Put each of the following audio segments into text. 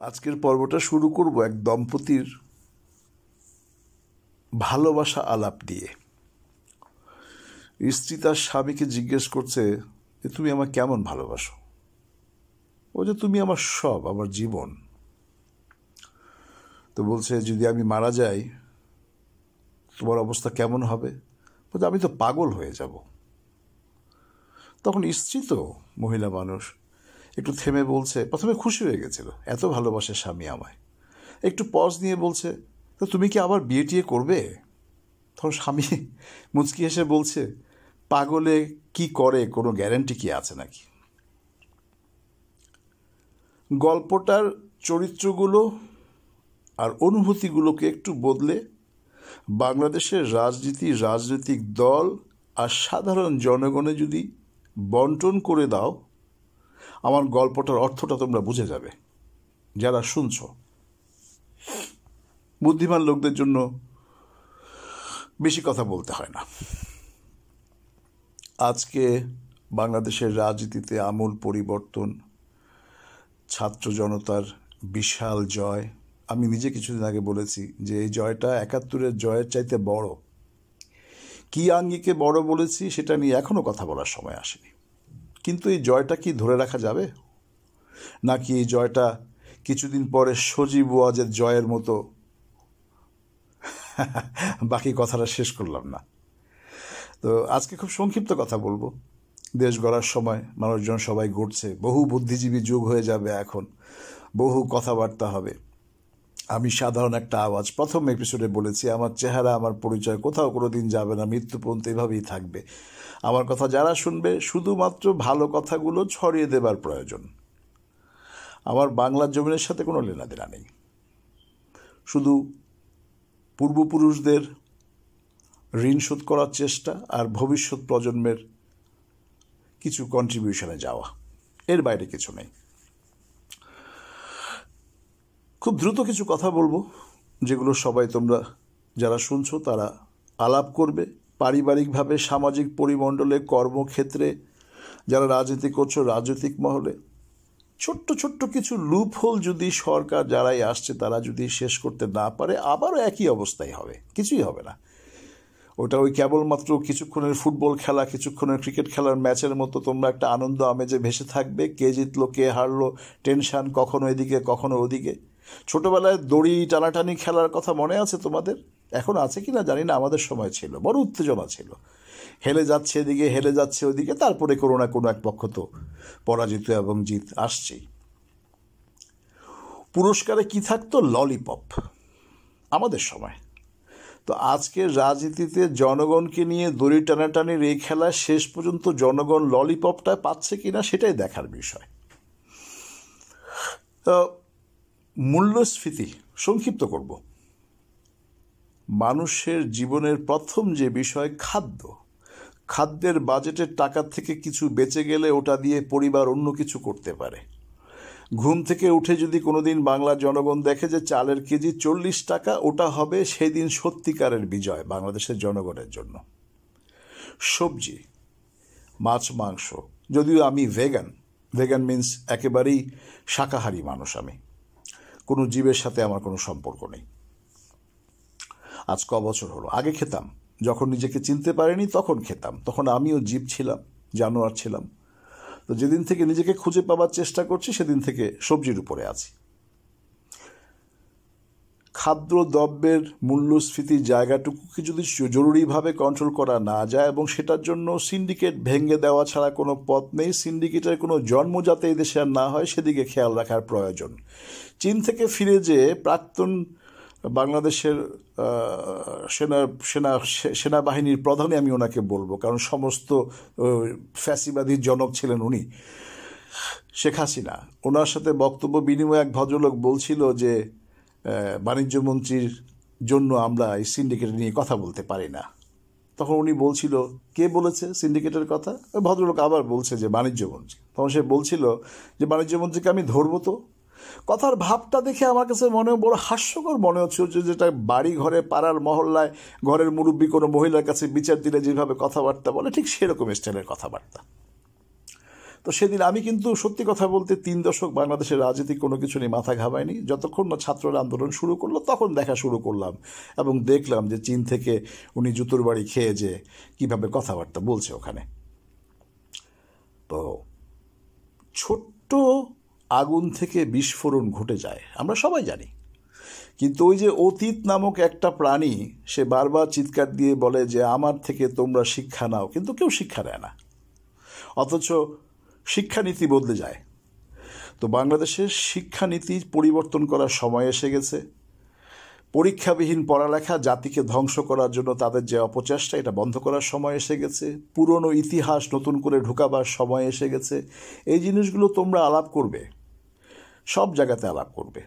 আজকের পর্বটা শুরু করব এক দম্পতির ভালোবাসা আলাপ দিয়ে। স্ত্রী তার স্বামীকে জিজ্ঞেস করছে যে তুমি আমায় কেমন ভালোবাসো। ও যে তুমি আমার সব, আমার জীবন। তো বলছে যদি আমি মারা যাই তোমার অবস্থা কেমন হবে। বলছে আমি তো পাগল হয়ে যাব। তখন স্ত্রী তো মহিলা মানুষ একটু থেমে বলছে, প্রথমে খুশি হয়ে গেছিল এত ভালোবাসে স্বামী আমায়, একটু পজ নিয়ে বলছে তো তুমি কি আবার বিয়ে টিয়ে করবে। তখন স্বামী মুচকি হেসে বলছে পাগলে কি করে কোনো গ্যারান্টি কি আছে নাকি। গল্পটার চরিত্রগুলো আর অনুভূতিগুলোকে একটু বদলে বাংলাদেশের রাজনীতি, রাজনৈতিক দল আর সাধারণ জনগণে যদি বন্টন করে দাও, আমার গল্পটার অর্থটা তোমরা বুঝে যাবে যারা শুনছ। বুদ্ধিমান লোকদের জন্য বেশি কথা বলতে হয় না। আজকে বাংলাদেশের রাজনীতিতে আমূল পরিবর্তন, ছাত্র জনতার বিশাল জয়। আমি নিজে কিছুদিন আগে বলেছি যে এই জয়টা ৭১-এর জয়ের চাইতে বড়। কি আঙ্গিকে বড় বলেছি সেটা নিয়ে এখনও কথা বলার সময় আসেনি। কিন্তু এই জয়টা কি ধরে রাখা যাবে, নাকি এই জয়টা কিছুদিন পরে সজীব ওয়াজেদ জয়ের মতো বাকি কথাটা শেষ করলাম না। তো আজকে খুব সংক্ষিপ্ত কথা বলবো। দেশ গড়ার সময় মানুষজন সবাই গড়ছে, বহু বুদ্ধিজীবী যুগ হয়ে যাবে এখন, বহু কথাবার্তা হবে। আমি সাধারণ একটা আওয়াজ। প্রথম এপিসোডে বলেছি আমার চেহারা, আমার পরিচয় কোথাও কোনো দিন যাবে না, মৃত্যু পর্যন্ত এভাবেই থাকবে। আমার কথা যারা শুনবে শুধুমাত্র ভালো কথাগুলো ছড়িয়ে দেবার প্রয়োজন। আমার বাংলার জমিনের সাথে কোনো লেনাদেনা নেই, শুধু পূর্বপুরুষদের ঋণ শোধ করার চেষ্টা আর ভবিষ্যৎ প্রজন্মের কিছু কন্ট্রিবিউশনে যাওয়া, এর বাইরে কিছু নেই। খুব দ্রুত কিছু কথা বলবো যেগুলো সবাই তোমরা যারা শুনছো তারা আলাপ করবে। পারিবারিকভাবে, সামাজিক পরিমণ্ডলে, কর্মক্ষেত্রে, যারা রাজনীতি করছো রাজনৈতিক মহলে, ছোট্ট ছোট্ট কিছু লুপ হোল যদি সরকার যারাই আসছে তারা যদি শেষ করতে না পারে, আবারও একই অবস্থায় হবে, কিছুই হবে না। ওটা ওই কেবলমাত্র কিছুক্ষণের ফুটবল খেলা, কিছুক্ষণের ক্রিকেট খেলার ম্যাচের মতো তোমরা একটা আনন্দ আমেজে ভেসে থাকবে। কে জিতলো, কে হারলো, টেনশন, কখনো এদিকে কখনো ওদিকে। ছোটবেলায় দড়ি টানাটানি খেলার কথা মনে আছে তোমাদের? এখন আছে কি না জানি না, আমাদের সময় ছিল, বড় উত্তেজনা ছিল। হেলে যাচ্ছে এদিকে, হেলে যাচ্ছে ওদিকে, তারপরে কোনো না কোনো এক পক্ষ তো পরাজিত এবং জিত আসছেই। পুরস্কারে কি থাকতো? ললিপপ আমাদের সময়। তো আজকের রাজনীতিতে জনগণকে নিয়ে দড়ি টানাটানির এই খেলা শেষ পর্যন্ত জনগণ ললিপপটা পাচ্ছে কিনা সেটাই দেখার বিষয়। মূল্যস্ফীতি সংক্ষিপ্ত করব। মানুষের জীবনের প্রথম যে বিষয় খাদ্য, খাদ্যের বাজেটের টাকা থেকে কিছু বেঁচে গেলে ওটা দিয়ে পরিবার অন্য কিছু করতে পারে। ঘুম থেকে উঠে যদি কোনোদিন বাংলার জনগণ দেখে যে চালের কেজি 40 টাকা, ওটা হবে সেদিন সত্যিকারের বিজয় বাংলাদেশের জনগণের জন্য। সবজি, মাছ, মাংস, যদিও আমি ভেগান মিন্স একেবারেই শাকাহারী মানুষ। আমি কোনো জীবের সাথে আমার কোনো সম্পর্ক নেই। আজ ক বছর হলো, আগে খেতাম, যখন নিজেকে চিনতে পারিনি তখন খেতাম, তখন আমিও জীব ছিলাম, জানোয়ার ছিলাম। তো যেদিন থেকে নিজেকে খুঁজে পাবার চেষ্টা করছি সেদিন থেকে সবজির উপরে আছি। খাদ্যদ্রব্যের মূল্যস্ফীতির জায়গাটুকুকে যদি জরুরিভাবে কন্ট্রোল করা না যায় এবং সেটার জন্য সিন্ডিকেট ভেঙে দেওয়া ছাড়া কোনো পথ নেই, সিন্ডিকেটের কোনো জন্ম যাতে এই দেশে আর না হয় সেদিকে খেয়াল রাখার প্রয়োজন। চীন থেকে ফিরে যে প্রাক্তন বাংলাদেশের সেনাবাহিনীর প্রধানই আমি ওনাকে বলবো, কারণ সমস্ত ফ্যাসিবাদীর জনক ছিলেন উনি, শেখ হাসিনা। ওনার সাথে বক্তব্য বিনিময়ে এক ভদ্রলোক বলছিল যে বাণিজ্য মন্ত্রীর জন্য আমরা এই সিন্ডিকেট নিয়ে কথা বলতে পারি না। তখন উনি বলছিল কে বলেছে সিন্ডিকেটের কথা? ভদ্রলোক আবার বলছে যে বাণিজ্য মন্ত্রী। তখন সে বলছিল যে বাণিজ্য মন্ত্রীকে আমি ধরবো তো। কথার ভাবটা দেখে আমার কাছে বড় হাস্যকর মনে হচ্ছে, যেটা বাড়ি ঘরে, পাড়ার মহল্লায় ঘরের মুরব্বী কোনো মহিলার কাছে বিচার দিলে যেভাবে কথাবার্তা বলে, ঠিক সেরকম স্টাইলের কথাবার্তা। তো সেদিন আমি কিন্তু সত্যি কথা বলতে 3 দশক বাংলাদেশের রাজনীতি কোনো কিছু নিয়ে মাথা ঘামায়নি। যতক্ষণ না ছাত্ররা আন্দোলন শুরু করলো তখন দেখা শুরু করলাম এবং দেখলাম যে চীন থেকে উনি জুতোর বাড়ি খেয়ে যে কীভাবে কথাবার্তা বলছে ওখানে। তো ছোট্ট আগুন থেকে বিস্ফোরণ ঘটে যায় আমরা সবাই জানি, কিন্তু ওই যে অতীত নামক একটা প্রাণী সে বারবার চিৎকার দিয়ে বলে যে আমার থেকে তোমরা শিক্ষা নাও, কিন্তু কেউ শিক্ষা নেয় না, অথচ শিক্ষানীতি বদলে যায়। তো বাংলাদেশের শিক্ষানীতি পরিবর্তন করার সময় এসে গেছে। পরীক্ষাবিহীন পড়ালেখা জাতিকে ধ্বংস করার জন্য তাদের যে অপচেষ্টা, এটা বন্ধ করার সময় এসে গেছে। পুরনো ইতিহাস নতুন করে ঢুকাবার সময় এসে গেছে। এই জিনিসগুলো তোমরা আলাপ করবে, সব জায়গাতে আলাপ করবে।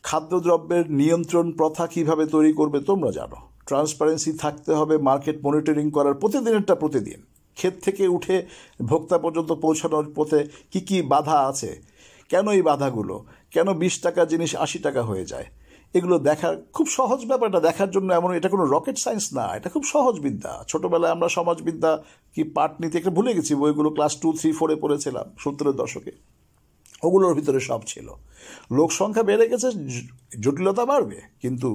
খাদ্যদ্রব্যের নিয়ন্ত্রণ প্রথা কিভাবে তৈরি করবে তোমরা জানো। ট্রান্সপারেন্সি থাকতে হবে, মার্কেট মনিটরিং করার প্রতিদিনেরটা প্রতিদিন। ক্ষেত থেকে উঠে ভোক্তা পর্যন্ত পৌঁছানোর পথে কি কি বাধা আছে, কেন এই বাধাগুলো, কেন 20 টাকা জিনিস 80 টাকা হয়ে যায়, এগুলো দেখার খুব সহজ ব্যাপার। এটা দেখার জন্য এমন এটা কোনো রকেট সায়েন্স না, এটা খুব সহজ বিদ্যা। ছোটোবেলায় আমরা সমাজবিদ্যা কি পাঠ নিতে একটা ভুলে গেছি, বইগুলো ক্লাস 2, 3, 4-এ পড়েছিলাম 70-এর দশকে। ওগুলোর ভিতরে সব ছিল। লোক সংখ্যা বেড়ে গেছে, জটিলতা বাড়বে, কিন্তু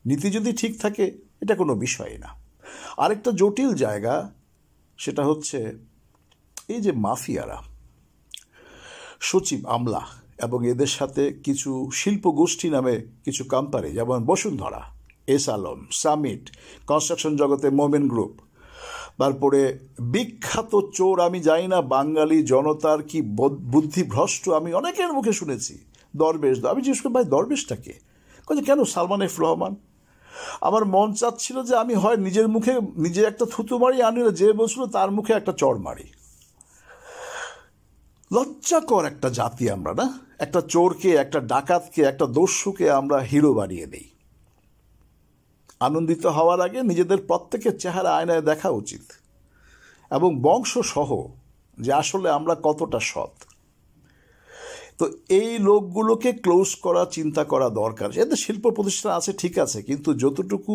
নীতি যদি ঠিক থাকে এটা কোনো বিষয়ই না। আরেকটা জটিল জায়গা সেটা হচ্ছে এই যে মাফিয়ারা, সচিব আমলা এবং এদের সাথে কিছু শিল্প গোষ্ঠী নামে কিছু কোম্পানি, যেমন Bashundhara, S Alam, summit, construction জগতে মোমেন গ্রুপ, তারপরে বিখ্যাত চোর, আমি জানি না বাঙালি জনতার কি বুদ্ধিভ্রষ্ট, আমি অনেকের মুখে শুনেছি, দরবেশ। আমি জিজ্ঞেস করি ভাই দরবেশটাকে, কেন সালমান এফ রহমান। আমার মন চাচ্ছিল যে আমি হয় নিজের মুখে নিজে একটা থুতু মারি, আনিলে যে বলছিল তার মুখে একটা চড় মারি। লজ্জাকর একটা জাতি আমরা, না? একটা চোরকে, একটা ডাকাতকে, একটা দস্যুকে আমরা হিরো বানিয়ে দিই। আনন্দিত হওয়ার আগে নিজেদের প্রত্যেকের চেহারা আয়নায় দেখা উচিত, এবং বংশ সহ, যে আসলে আমরা কতটা সৎ। তো এই লোকগুলোকে ক্লোজ করা, চিন্তা করা দরকার। এদের শিল্প প্রতিষ্ঠান আছে ঠিক আছে, কিন্তু যতটুকু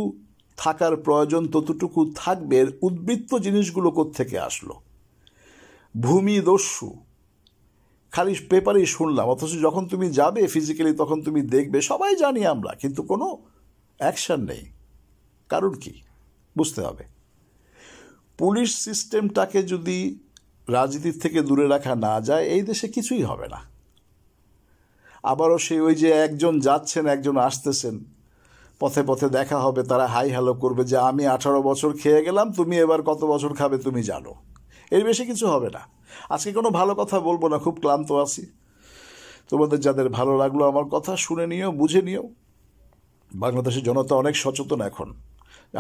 থাকার প্রয়োজন ততটুকু থাকবে। উদ্বৃত্ত জিনিসগুলো কোত্থেকে আসলো? ভূমি দস্যু খালি পেপারেই শুনলাম, অথচ যখন তুমি যাবে ফিজিক্যালি তখন তুমি দেখবে, সবাই জানি আমরা, কিন্তু কোনো অ্যাকশন নেই। কারণ কি বুঝতে হবে। পুলিশ সিস্টেমটাকে যদি রাজনীতির থেকে দূরে রাখা না যায় এই দেশে কিছুই হবে না। আবারও সেই ওই যে একজন যাচ্ছেন একজন আসতেছেন, পথে পথে দেখা হবে, তারা হাই হ্যালো করবে যে আমি 18 বছর খেয়ে গেলাম, তুমি এবার কত বছর খাবে তুমি জানো। এর বেশি কিছু হবে না। আজকে কোনো ভালো কথা বলবো না, খুব ক্লান্ত আছি। তোমাদের যাদের ভালো লাগলো আমার কথা শুনে নিও, বুঝে নিও। বাংলাদেশের জনতা অনেক সচেতন এখন,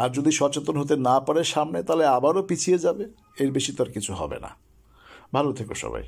আর যদি সচেতন হতে না পারে সামনে, তাহলে আবারও পিছিয়ে যাবে। এর বেশি তো আর কিছু হবে না। ভালো থেকো সবাই।